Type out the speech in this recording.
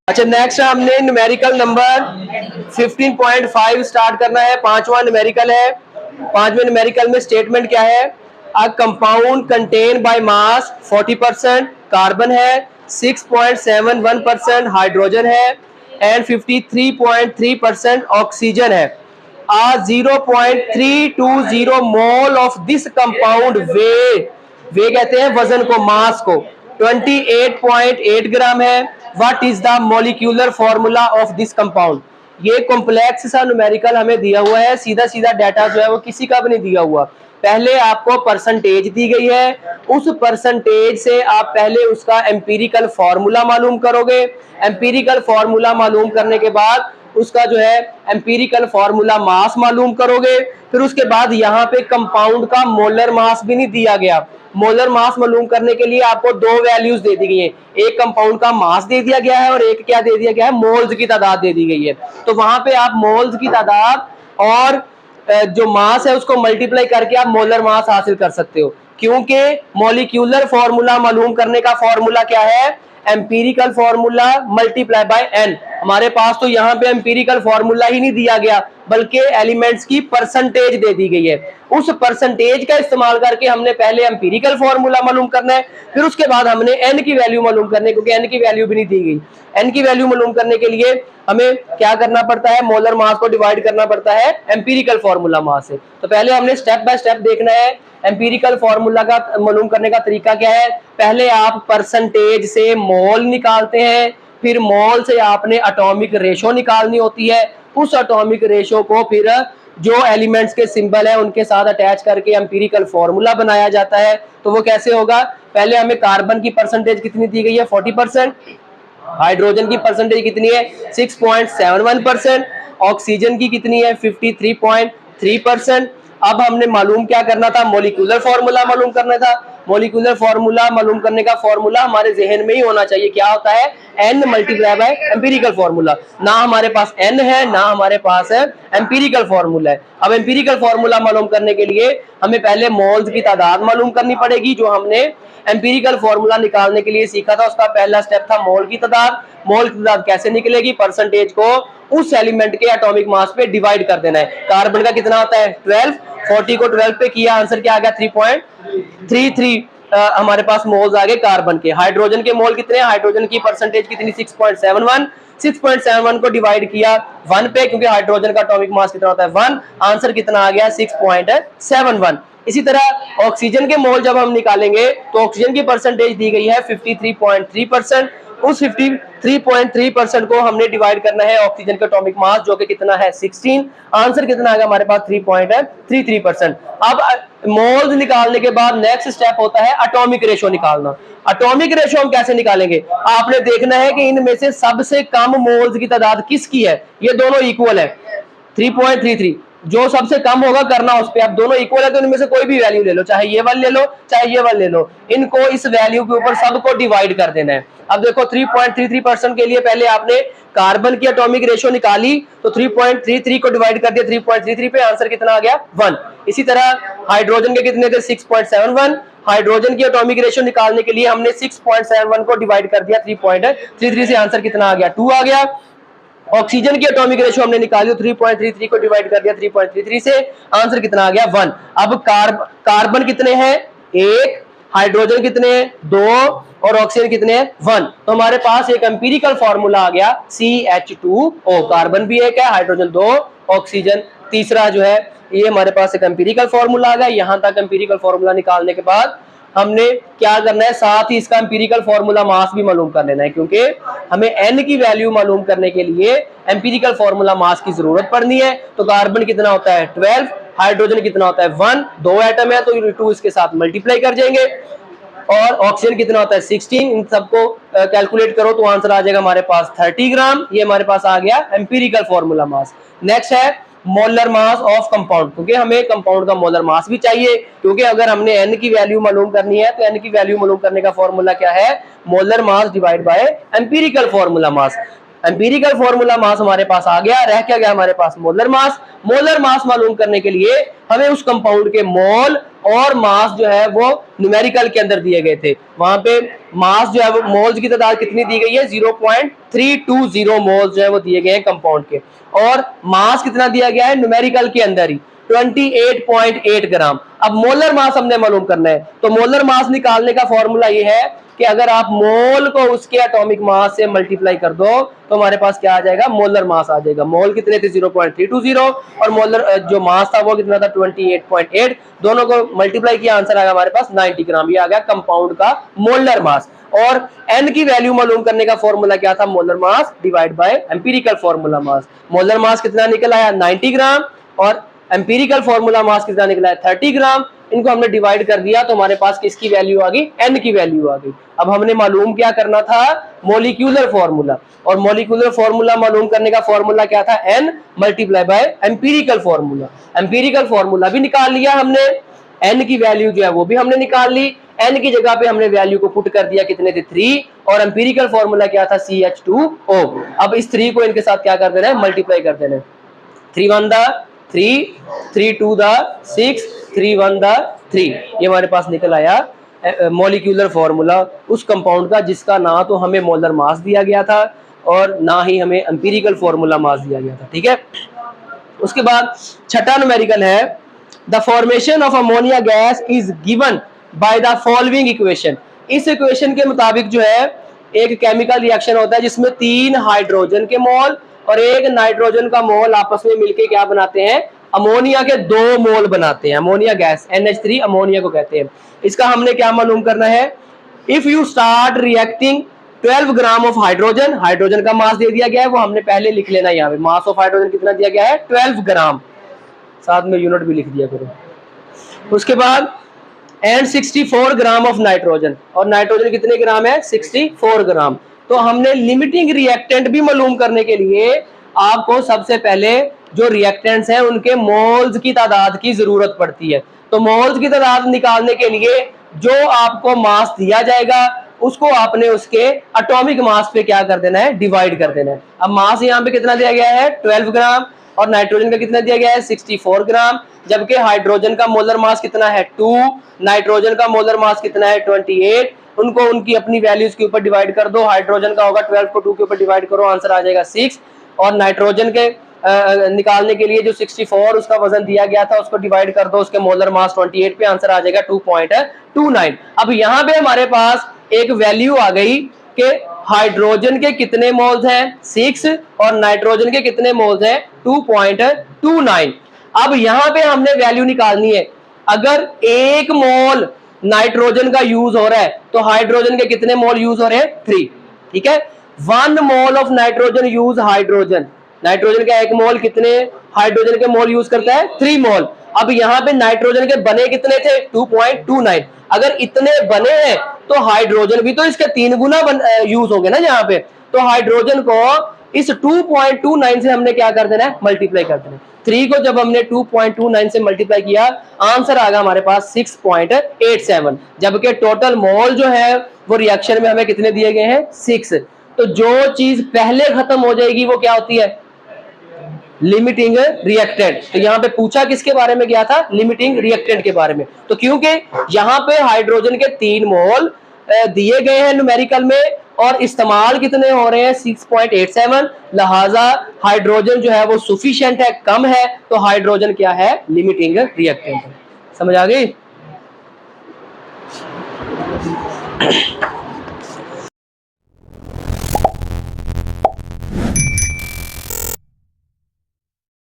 अच्छा, नेक्स्ट हमने numerical number 15.5 start करना है। पांचवा न्यूमेरिकल है। पांचवें न्यूमेरिकल में स्टेटमेंट क्या है? A compound contain by mass 40% carbon है, 6.71% हाइड्रोजन है एंड 53.3% ऑक्सीजन है। 0.320 मोल ऑफ दिस कंपाउंड वे कहते हैं वजन को, मास को 28.8 ग्राम है। What is the molecular formula of this compound? ये कॉम्प्लेक्स सा न्यूमेरिकल हमें दिया हुआ है। सीधा सीधा डाटा जो है वो किसी का भी नहीं दिया हुआ। पहले आपको परसेंटेज दी गई है, उस परसेंटेज से आप पहले उसका एम्पिरिकल फॉर्मूला मालूम करोगे। एम्पिरिकल फॉर्मूला मालूम करने के बाद उसका जो है एम्पिरिकल फॉर्मूला मास मालूम करोगे। फिर उसके बाद यहाँ पे कंपाउंड का मोलर मास भी नहीं दिया गया। मोलर मास मालूम करने के लिए आपको दो वैल्यूज दे दी गई है, एक कंपाउंड का मास दे दिया गया है और एक क्या दे दिया गया है, मोल्स की तादाद दे दी गई है। तो वहां पे आप मोल्स की तादाद और जो मास है उसको मल्टीप्लाई करके आप मोलर मास हासिल कर सकते हो। क्योंकि मॉलिक्यूलर फॉर्मूला मालूम करने का फॉर्मूला क्या है? Empirical formula multiply by n. हमारे पास तो यहाँ पे एम्पिरिकल फॉर्मूला ही नहीं दिया गया, बल्कि एलिमेंट्स की परसेंटेज दे दी गई है। उस परसेंटेज का इस्तेमाल करके हमने पहले एम्पिरिकल फॉर्मूला मालूम करना है, फिर उसके बाद हमने एन की वैल्यू मालूम करनी है, क्योंकि एन की वैल्यू भी नहीं दी गई। एन की वैल्यू मालूम करने के लिए हमें क्या करना पड़ता है? मोलर मास को डिवाइड करना पड़ता है एम्पिरिकल फॉर्मूला मास से। तो पहले हमने स्टेप बाय स्टेप देखना है एम्पिरिकल फॉर्मूला का मालूम करने का तरीका क्या है। पहले आप परसेंटेज से मोल निकालते हैं, फिर मोल से आपने एटॉमिक रेशो निकालनी होती है। उस एटॉमिक रेशो को फिर जो एलिमेंट्स के सिंबल है उनके साथ अटैच करके एम्पिरिकल फॉर्मूला बनाया जाता है। तो वो कैसे होगा? पहले हमें कार्बन की परसेंटेज कितनी दी गई है? 40%। हाइड्रोजन की परसेंटेज कितनी है? 6.71%। ऑक्सीजन की कितनी है? 53.3%। अब हमने मालूम क्या करना था? मॉलिक्यूलर फॉर्मूला मालूम करना था। मॉलिक्यूलर फॉर्मूला मालूम करने का फॉर्मूला हमारे जहन में ही होना चाहिए। क्या होता है? N multiply by empirical formula. ना हमारे पास एन है, ना हमारे पास है एम्पिरिकल फॉर्मूला है। अब एम्पिरिकल फॉर्मूला मालूम करने के लिए हमें पहले मोल्स की तादाद मालूम करनी पड़ेगी। जो हमने एम्पिरिकल फॉर्मूला निकालने के लिए सीखा था, उसका पहला स्टेप था मोल की तादाद। मोल की तादाद कैसे निकलेगी? परसेंटेज को उस एलिमेंट के एटॉमिक मास पे डिवाइड कर देना है। कार्बन का कितना होता है? 12। 40 को 12 पे किया, आंसर क्या आ गया? 3.33 हमारे पास मोल्स आ गए कार्बन के। हाइड्रोजन के मोल कितने? हाइड्रोजन की परसेंटेज कितनी? 6.71। 6.71 को डिवाइड किया 1 पे, क्योंकि हाइड्रोजन का एटॉमिक मास कितना होता है? 1। आंसर कितना आ गया? 6.71। इसी तरह ऑक्सीजन के मोल जब हम निकालेंगे तो ऑक्सीजन की परसेंटेज दी गई है 53.3%। उस 53.3% को हमने डिवाइड करना है ऑक्सीजन का एटॉमिक मास, जो कि कितना है? 16। आंसर कितना आ गया हमारे पास? 3.33%। अब मोल्स निकालने के बाद नेक्स्ट स्टेप होता है एटॉमिक रेशो निकालना। एटॉमिक रेशो हम कैसे निकालेंगे? आपने देखना है कि इनमें से सबसे कम मोल्स की तादाद किसकी है। ये दोनों इक्वल है, 3.33। जो सबसे कम होगा करना उस पे। अब दोनों इक्वल है तो इनमें से कोई भी वैल्यू ले लो, चाहे ये वाली ले लो चाहे ये वाली ले लो। इनको इस वैल्यू के ऊपर सबको डिवाइड कर देना है। अब देखो 3.33% के लिए पहले आपने कार्बन की एटॉमिक रेशो निकाली, तो 3.33 को डिवाइड कर दिया 3.33 पे, आंसर कितना आ गया? 1। इसी तरह हाइड्रोजन के कितने थे? 6.71। हाइड्रोजन की एटॉमिक रेशो निकालने के लिए हमने 6.71 को डिवाइड कर दिया 3.33 से, आंसर कितना आ गया? 2 आ गया। ऑक्सीजन की एटॉमिक रेशो हमने निकाली, 3.33 को डिवाइड कर दिया 3.33 से, आंसर कितना आ गया? 1। अब कार्बन कितने हैं? 1। हाइड्रोजन कितने हैं? 2। और ऑक्सीजन कितने हैं? 1। तो हमारे पास एक एम्पिरिकल फॉर्मूला आ गया CH2O। कार्बन भी एक है, हाइड्रोजन 2, ऑक्सीजन तीसरा जो है, ये हमारे पास एक एम्पिरिकल फॉर्मूला आ गया। यहां तक एम्पिरिकल फॉर्मूला निकालने के बाद हमने क्या करना है? साथ ही इसका एम्पिरिकल फॉर्मूला मास भी मालूम कर लेना है, क्योंकि हमें एन की वैल्यू मालूम करने के लिए एम्पिरिकल फॉर्मूला मास की जरूरत पड़नी है। तो कार्बन कितना होता है? 12। हाइड्रोजन कितना होता है? 1। 2 एटम है तो 2 इसके साथ मल्टीप्लाई कर जाएंगे। और ऑक्सीजन कितना होता है? 16। इन सबको कैलकुलेट करो तो आंसर आ जाएगा हमारे पास 30 ग्राम। ये हमारे पास आ गया एम्पिरिकल फॉर्मूला मास। नेक्स्ट है मोलर मास ऑफ कंपाउंड, क्योंकि हमें कंपाउंड का मोलर मास भी चाहिए। क्योंकि अगर हमने एन की वैल्यू मालूम करनी है तो एन की वैल्यू मालूम करने का फॉर्मूला क्या है? Molar mass divide by empirical formula mass. Empirical formula mass हमारे पास आ गया, रह क्या गया हमारे पास मोलर मास। मोलर मास मालूम करने के लिए हमें उस कंपाउंड के मोल और मास जो है वो न्यूमेरिकल के अंदर दिए गए थे। वहां पे मास जो है वो मोल्स की तादाद कितनी दी गई है, 0.320 मोल्स जो है वो दिए गए हैं कंपाउंड के, और मास कितना दिया गया है न्यूमेरिकल के अंदर ही 28.8 ग्राम। अब मोलर मास हमने मालूम करना है, तो मोलर मास निकालने का फॉर्मूला ये है कि अगर आप मोल को उसके एटॉमिक मास से मल्टीप्लाई कर दो तो हमारे पास क्या आ जाएगा, मोलर मास आ जाएगा। मोल कितने थे 0.320 और मोलर जो मास था वो कितना था 28.8, दोनों को मल्टीप्लाई किया आंसर आएगा हमारे पास 90 ग्राम। ये आ गया कंपाउंड का मोलर मास। और एन की वैल्यू मालूम करने का फॉर्मूला क्या था, molar mass divide by empirical formula mass. Molar mass कितना निकला है 90 ग्राम और एम्पिरिकल फॉर्मूला मास कितना निकला है 30 ग्राम। इनको हमने डिवाइड कर दिया तो हमारे पास किसकी वैल्यू आ गई, एन की वैल्यू आ गई। अब हमने मालूम क्या करना था, मॉलिक्यूलर फॉर्मूला, और मॉलिक्यूलर फॉर्मूला मालूम करने का फॉर्मूला क्या था, n multiply by empirical formula. Empirical formula भी निकाल लिया हमने, एन की वैल्यू जो है वो भी हमने निकाल ली। एन की जगह पे हमने वैल्यू को पुट कर दिया, कितने थे 3, और एम्पिरिकल फॉर्मूला क्या था CH2O। अब इस 3 को इनके साथ क्या कर देना है, मल्टीप्लाई कर देना है। 3 1 दा 3, 3 2 दा 6, 3 1 दा 3। ये हमारे पास निकल आया मॉलिक्यूलर फॉर्मूला उस कंपाउंड का जिसका ना तो हमें मोलर मास दिया गया था और ना ही हमें एम्पिरिकल फॉर्मूला मास दिया गया था। ठीक है, उसके बाद छठा न्यूमेरिकल है, the formation of ammonia gas is given by the following equation. इस इक्वेशन के मुताबिक जो है एक केमिकल रिएक्शन होता है जिसमें 3 हाइड्रोजन के मोल और 1 नाइट्रोजन का मोल आपस में मिलके क्या बनाते हैं, अमोनिया के 2 मोल बनाते हैं। अमोनिया गैस NH3 अमोनिया को कहते हैं। इसका हमने क्या मालूम करना है, if you start reacting 12 gram of hydrogen, hydrogen का मास दे दिया गया है वो हमने पहले लिख लेना है। यहाँ पे मास ऑफ हाइड्रोजन कितना दिया गया है 12 ग्राम, साथ में यूनिट भी लिख दिया करो। उसके बाद एंड 64 ग्राम ऑफ नाइट्रोजन, और नाइट्रोजन कितने ग्राम है 64 ग्राम। तो हमने लिमिटिंग रिएक्टेंट भी मालूम करने के लिए आपको सबसे पहले जो रिएक्टेंट्स हैं उनके मोल्स की तादाद की जरूरत पड़ती है। तो मोल्स की तादाद निकालने के लिए जो आपको मास दिया जाएगा उसको आपने उसके एटॉमिक मास पे क्या कर देना है, डिवाइड कर देना है। अब मास यहाँ पे कितना दिया गया है 12 ग्राम और नाइट्रोजन का कितना दिया गया है 64 ग्राम, जबकि हाइड्रोजन का मोलर मास कितना है 2, नाइट्रोजन का मोलर मास कितना है 28। उनको उनकी अपनी वैल्यूज के ऊपर डिवाइड कर दो, हाइड्रोजन का होगा 12 को 2 के ऊपर डिवाइड करो, आंसर आ जाएगा 6। और नाइट्रोजन के निकालने के लिए जो 64 उसका वजन दिया गया था उसको डिवाइड कर दो उसके मोलर मास 28 पे, आंसर आ जाएगा 2.29। अब यहाँ पे हमारे पास एक वैल्यू आ गई कि हाइड्रोजन के कितने मोल्स हैं 6 और नाइट्रोजन के कितने मोल्स हैं 2.29। अब यहां पे हमने वैल्यू निकालनी है, अगर 1 मोल नाइट्रोजन का यूज हो रहा है तो हाइड्रोजन के कितने मोल यूज हो रहे हैं 3। ठीक है, 1 mole of nitrogen use hydrogen, nitrogen का 1 मोल कितने हाइड्रोजन के मोल यूज करता है 3 मोल। अब यहाँ पे नाइट्रोजन के बने कितने थे 2.29, अगर इतने बने हैं तो हाइड्रोजन भी तो इसके 3 गुना यूज होंगे ना यहाँ पे। तो हाइड्रोजन को इस 2.29 से हमने क्या कर देना है, मल्टीप्लाई कर देना है। 3 को जब हमने 2.29 से मल्टीप्लाई किया आंसर आ गया हमारे पास 6.87, जबकि टोटल मोल जो है वो रिएक्शन में हमें कितने दिए गए हैं 6। तो जो चीज पहले खत्म हो जाएगी वो क्या होती है, लिमिटिंग रिएक्टेंट। तो यहाँ पे पूछा किसके बारे में गया था, लिमिटिंग रिएक्टेंट के बारे में। तो क्योंकि यहाँ पे हाइड्रोजन के 3 मोल दिए गए हैं न्यूमेरिकल में और इस्तेमाल कितने हो रहे हैं 6.87, लिहाजा हाइड्रोजन जो है वो सफिशिएंट है, कम है, तो हाइड्रोजन क्या है, लिमिटिंग रिएक्टेंट। समझ आ गई।